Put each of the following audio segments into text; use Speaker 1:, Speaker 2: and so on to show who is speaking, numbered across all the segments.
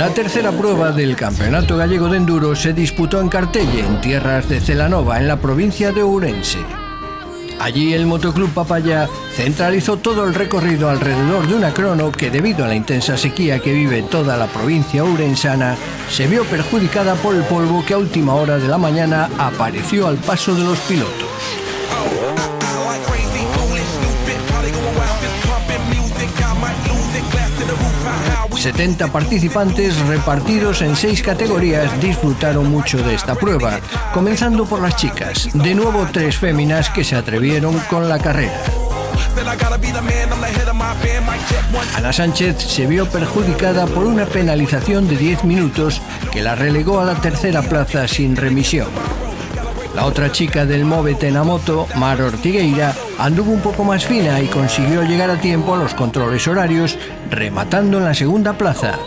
Speaker 1: La tercera prueba del Campeonato Gallego de Enduro se disputó en Cartelle, en tierras de Celanova, en la provincia de Ourense. Allí el Motoclub Papaya centralizó todo el recorrido alrededor de una crono que, debido a la intensa sequía que vive toda la provincia ourensana, se vio perjudicada por el polvo que a última hora de la mañana apareció al paso de los pilotos. 70 participantes repartidos en 6 categorías disfrutaron mucho de esta prueba, comenzando por las chicas. De nuevo 3 féminas que se atrevieron con la carrera. Ana Sánchez se vio perjudicada por una penalización de 10 minutos que la relegó a la tercera plaza sin remisión. La otra chica del Móvete na Moto, Mar Ortigueira, anduvo un poco más fina y consiguió llegar a tiempo a los controles horarios, rematando en la segunda plaza.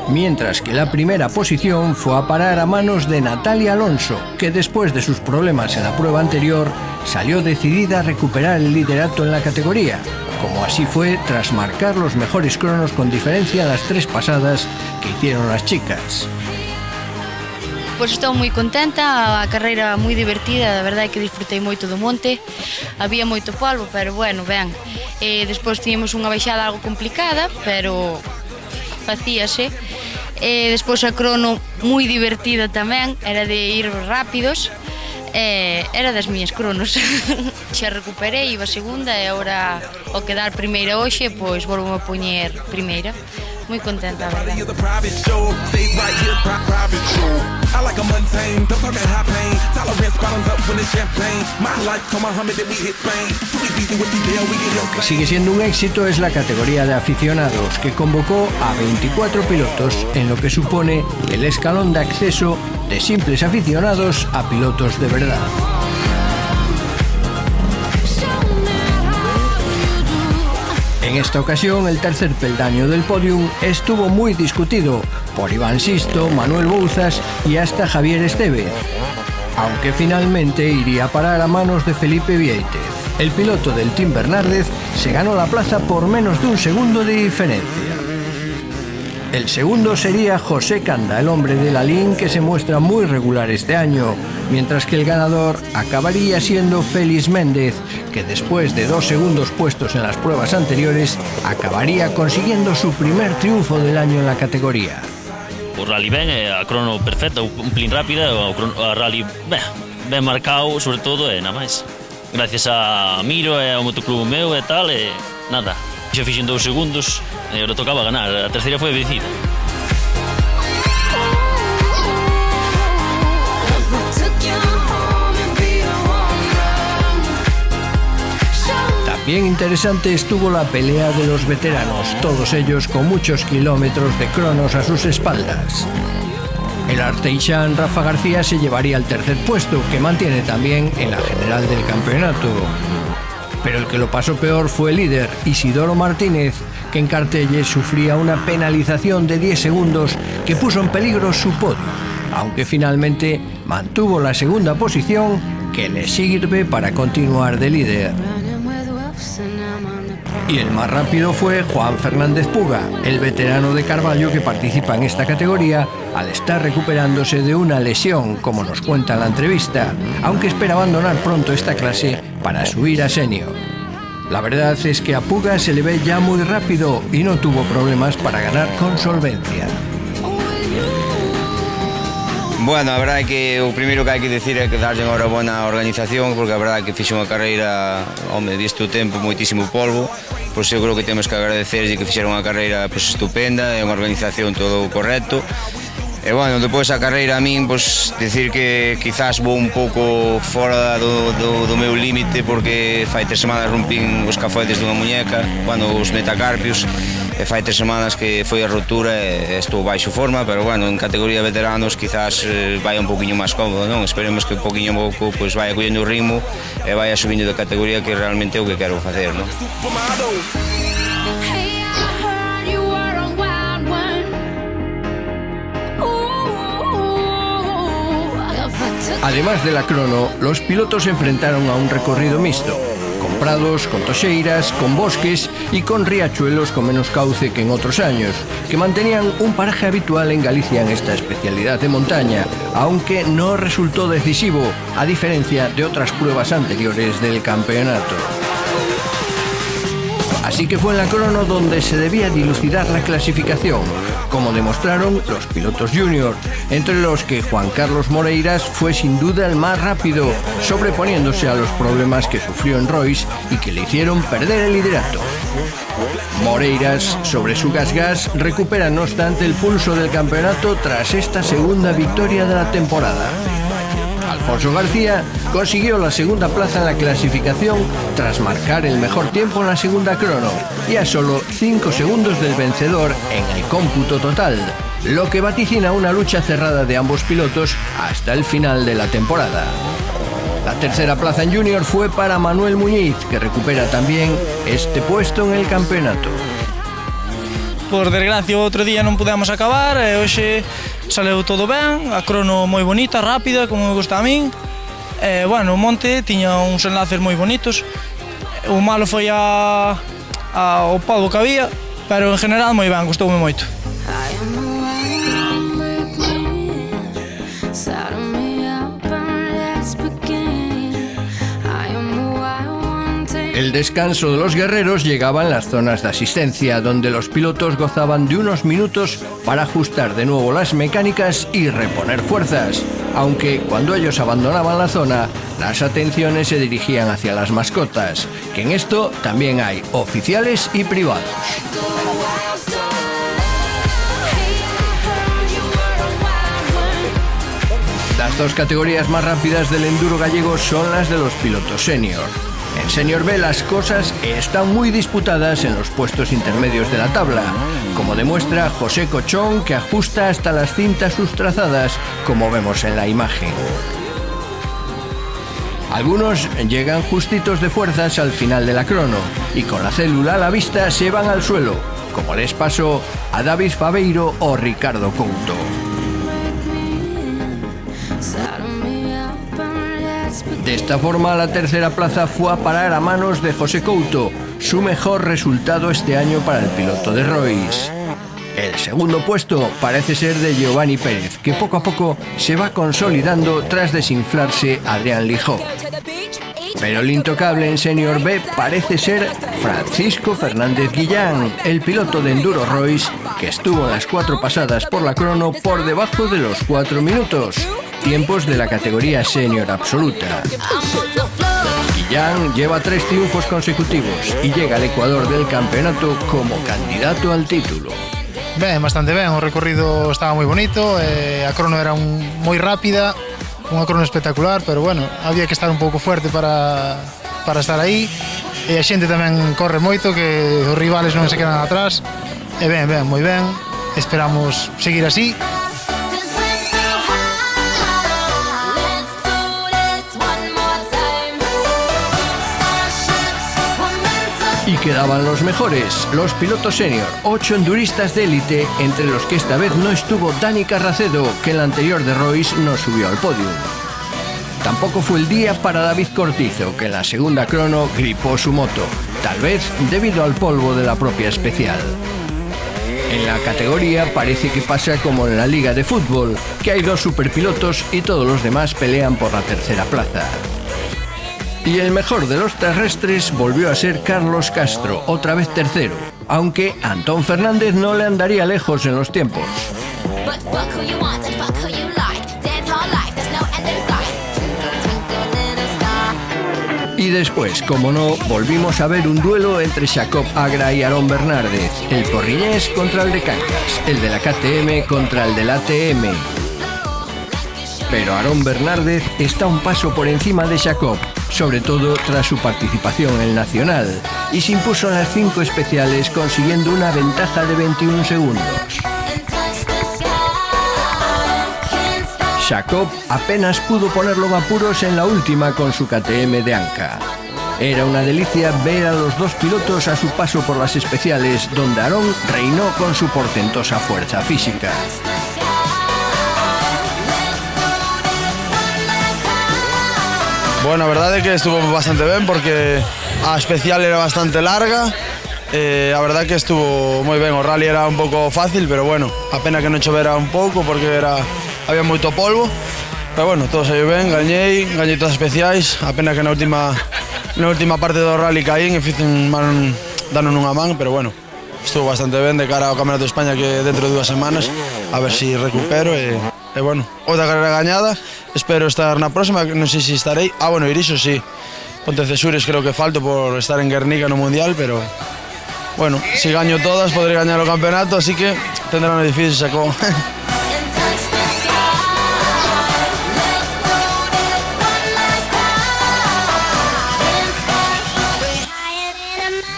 Speaker 1: Mientras que la primera posición fue a parar a manos de Natalia Alonso, que después de sus problemas en la prueba anterior, salió decidida a recuperar el liderato en la categoría, como así fue tras marcar los mejores cronos con diferencia a las 3 pasadas que hicieron las chicas.
Speaker 2: Pois estou moi contenta, a carreira moi divertida, a verdade é que disfrutei moito do monte, había moito polvo, pero bueno, ben. Despois tiñamos unha baixada algo complicada, pero facíase. Despois a crono moi divertida tamén, era de ir rápidos, era das miñas cronos. Xa recuperei, iba segunda e agora ao quedar primeira hoxe, pois volvo a poñer primeira. Moi contenta, a verdade.
Speaker 1: Lo que sigue siendo un éxito es la categoría de aficionados, que convocó a 24 pilotos, en lo que supone el escalón de acceso de simples aficionados a pilotos de verdad. En esta ocasión, el tercer peldaño del podium estuvo muy discutido por Iván Sisto, Manuel Bouzas y hasta Javier Estevez, aunque finalmente iría a parar a manos de Felipe Viéitez. El piloto del Team Bernardez se ganó la plaza por menos de un segundo de diferencia. El segundo sería José Canda, el hombre de la LIN, que se muestra muy regular este año, mientras que el ganador acabaría siendo Félix Méndez, que después de 2 segundos puestos en las pruebas anteriores, acabaría consiguiendo su primer triunfo del año en la categoría.
Speaker 3: O rally ben, a crono perfecta, un pelín rápida, a rally ben marcado, sobre todo, e nada máis. Gracias a Miro e ao motoclub meu e tal, e nada. Xa fixen 2 segundos e agora tocaba ganar, a terceira foi vencida.
Speaker 1: Bien interesante estuvo la pelea de los veteranos, todos ellos con muchos kilómetros de cronos a sus espaldas. El arteixán Rafa García se llevaría el tercer puesto, que mantiene también en la general del campeonato. Pero el que lo pasó peor fue el líder, Isidoro Martínez, que en Cartelle sufría una penalización de 10 segundos que puso en peligro su podio, aunque finalmente mantuvo la segunda posición, que le sirve para continuar de líder. Y el más rápido fue Juan Fernández Puga, el veterano de Carballo que participa en esta categoría al estar recuperándose de una lesión, como nos cuenta en la entrevista, aunque espera abandonar pronto esta clase para subir a senior. La verdad es que a Puga se le ve ya muy rápido y no tuvo problemas para ganar con solvencia.
Speaker 4: Bueno, a verdade é que o primeiro que hai que dicir é que darlle enhorabuena á organización, porque a verdade é que fixe unha carreira, home, visto o tempo, moitísimo polvo, pois eu creo que temos que agradecerlle que fixeron unha carreira pois, estupenda, é unha organización todo correcto. E bueno, depois a carreira a min, pois, dicir que quizás vou un pouco fora do meu límite, porque fai 3 semanas rompín os cafoetes dunha muñeca, bueno, os metacarpios, e fai 3 semanas que foi a rotura e estou baixo forma, pero bueno, en categoría de veteranos quizás vai un poquinho máis cómodo, non? Esperemos que un poquinho pouco pois vaya collendo o ritmo e vaya subindo de categoría, que realmente é o que quero facer, non?
Speaker 1: Además de la crono, los pilotos se enfrentaron a un recorrido mixto, con prados, con toxeiras, con bosques y con riachuelos con menos cauce que en otros años, que mantenían un paraje habitual en Galicia en esta especialidad de montaña, aunque no resultó decisivo, a diferencia de otras pruebas anteriores del campeonato. Así que fue en la crono donde se debía dilucidar la clasificación, como demostraron los pilotos junior, entre los que Juan Carlos Moreiras fue sin duda el más rápido, sobreponiéndose a los problemas que sufrió en Royce y que le hicieron perder el liderato. Moreiras, sobre su gas, recupera no obstante el pulso del campeonato tras esta segunda victoria de la temporada. Alfonso García consiguió la segunda plaza en la clasificación tras marcar el mejor tiempo en la segunda crono y a solo 5 segundos del vencedor en el cómputo total, lo que vaticina una lucha cerrada de ambos pilotos hasta el final de la temporada. La tercera plaza en junior fue para Manuel Muñiz, que recupera también este puesto en el campeonato.
Speaker 5: Por desgracia, outro día non pudemos acabar e hoxe saleu todo ben, a crono moi bonita, rápida, como me gusta a min. Bueno, o monte tiña uns enlaces moi bonitos. O malo foi o polvo que había, pero en general moi ben, gustoume moito.
Speaker 1: El descanso de los guerreros llegaba en las zonas de asistencia, donde los pilotos gozaban de unos minutos para ajustar de nuevo las mecánicas y reponer fuerzas, aunque cuando ellos abandonaban la zona, las atenciones se dirigían hacia las mascotas, que en esto también hay oficiales y privados. Las dos categorías más rápidas del enduro gallego son las de los pilotos senior. En Senior B las cosas están muy disputadas en los puestos intermedios de la tabla, como demuestra José Cochón, que ajusta hasta las cintas sus trazadas, como vemos en la imagen. Algunos llegan justitos de fuerzas al final de la crono y con la célula a la vista se van al suelo, como les pasó a David Faveiro o Ricardo Couto. De esta forma, la tercera plaza fue a parar a manos de José Couto, su mejor resultado este año para el piloto de Royce. El segundo puesto parece ser de Giovanni Pérez, que poco a poco se va consolidando tras desinflarse Adrián Lijó. Pero el intocable en Senior B parece ser Francisco Fernández Guillán, el piloto de enduro Royce, que estuvo en las 4 pasadas por la crono por debajo de los 4 minutos. Tiempos de la categoría senior absoluta. Guillán lleva 3 triunfos consecutivos y llega al Ecuador del campeonato como candidato al título.
Speaker 6: Ben, bastante ben, o recorrido estaba moi bonito, a crono era moi rápida, unha crono espectacular, pero bueno, había que estar un pouco fuerte para estar aí, e a xente tamén corre moito, que os rivales non se quedan atrás, e ben, moi ben, esperamos seguir así.
Speaker 1: Y quedaban los mejores, los pilotos senior, 8 enduristas de élite, entre los que esta vez no estuvo Dani Carracedo, que en la anterior de Royce no subió al podio. Tampoco fue el día para David Cortizo, que en la segunda crono gripó su moto, tal vez debido al polvo de la propia especial. En la categoría parece que pasa como en la liga de fútbol, que hay 2 superpilotos y todos los demás pelean por la tercera plaza. Y el mejor de los terrestres volvió a ser Carlos Castro, otra vez tercero, aunque Antón Fernández no le andaría lejos en los tiempos. Y después, como no, volvimos a ver un duelo entre Jacob Agra y Aarón Bernárdez, el porriñés contra el de Cangas, el de la KTM contra el del ATM. Pero Aarón Bernárdez está un paso por encima de Jacob, sobre todo tras su participación en el Nacional, y se impuso en las 5 especiales consiguiendo una ventaja de 21 segundos. Jacob apenas pudo ponerlo en apuros en la última con su KTM de Anca. Era una delicia ver a los 2 pilotos a su paso por las especiales, donde Aarón reinó con su portentosa fuerza física.
Speaker 7: Bueno, a verdade é que estuvo bastante ben porque a especial era bastante larga. A verdade é que estuvo moi ben, o rally era un pouco fácil, pero bueno, a pena que non chovera un pouco porque había moito polvo. Pero bueno, todo saiu ben, gañei todas as especiais, a pena que na última parte do rally caín e fixen danos unha man, pero bueno, estuvo bastante ben de cara ao Campeonato de España que dentro de 2 semanas, a ver si recupero e bueno, outra carrera gañada, espero estar na próxima, non sei se estarei, bueno, Irixo sí, Pontecesures creo que falto por estar en Guernica no Mundial, pero bueno, si gaño todas podré gañar o campeonato, así que tendrá un difícil sacó.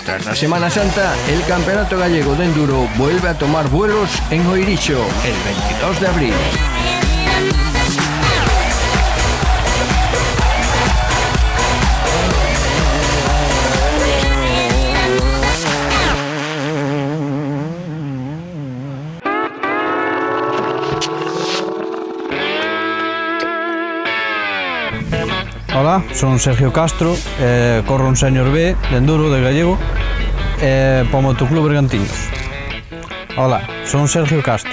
Speaker 1: Tras la Semana Santa, el Campeonato Gallego de Enduro vuelve a tomar vuelos en Oiricho el 22 de abril.
Speaker 8: Hola, son Sergio Castro, corro un Senior B de Enduro de Gallego para o Motoclub Bergantiños. Hola, son Sergio Castro,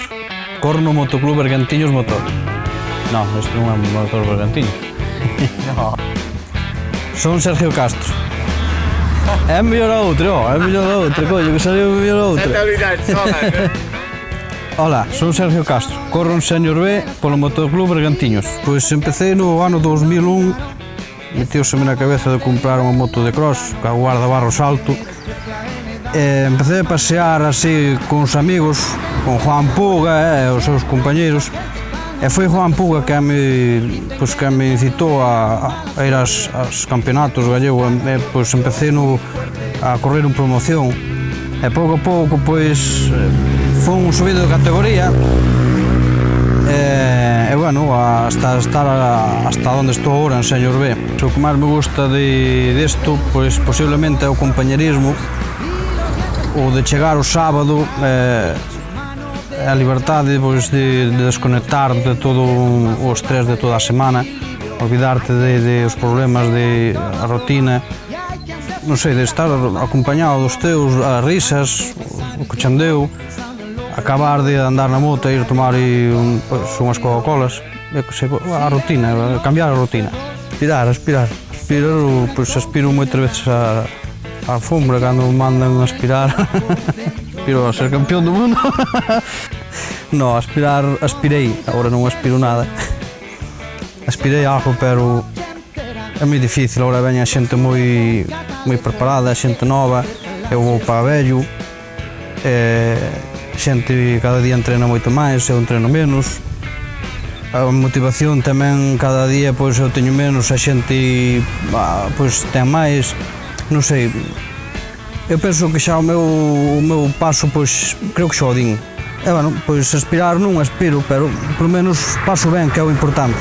Speaker 8: corro no Motoclub Bergantiños Motor. Non, este non é un motor Bergantiños. No. Son Sergio Castro. É mellor a outra, coño, que saliu mellor a outra. Hola, son Sergio Castro, corro un Senior B polo Motoclub Bergantiños. Pois empecé no ano 2001, metióseme na cabeza de comprar unha moto de cross, ca guardabarros alto. Empecé a pasear así con os amigos, con Juan Puga e os seus compañeiros. E foi Juan Puga que me incitou a ir aos campeonatos gallegos. Pois empecé a correr en promoción. E pouco a pouco pois foi un subido de categoría. E bueno, hasta onde estou agora en Senior B. O que máis me gusta disto, pois posiblemente é o compañerismo, o de chegar o sábado, a liberdade de desconectar de todo o estrés de toda a semana, olvidarte dos problemas a rutina, non sei, de estar acompañado dos teus, as risas, o cochandeo, acabar de andar na moto e ir tomar unhas Coca-Colas, a rutina, cambiar a rutina. Aspirar, aspiro moitas veces a alfombra cando me mandan aspirar. Aspiro a ser campeón do mundo. No, aspirei, agora non aspiro nada. Aspirei algo, pero é moi difícil, agora veña xente moi preparada, xente nova, eu vou para vello, xente cada día entrena moito máis, eu entreno menos. A motivación tamén cada día pois eu teño menos, a xente pois ten máis, non sei. Eu penso que xa o meu paso pois creo que xa o din. E bueno, pois aspirar non aspiro, pero polo menos paso ben, que é o importante.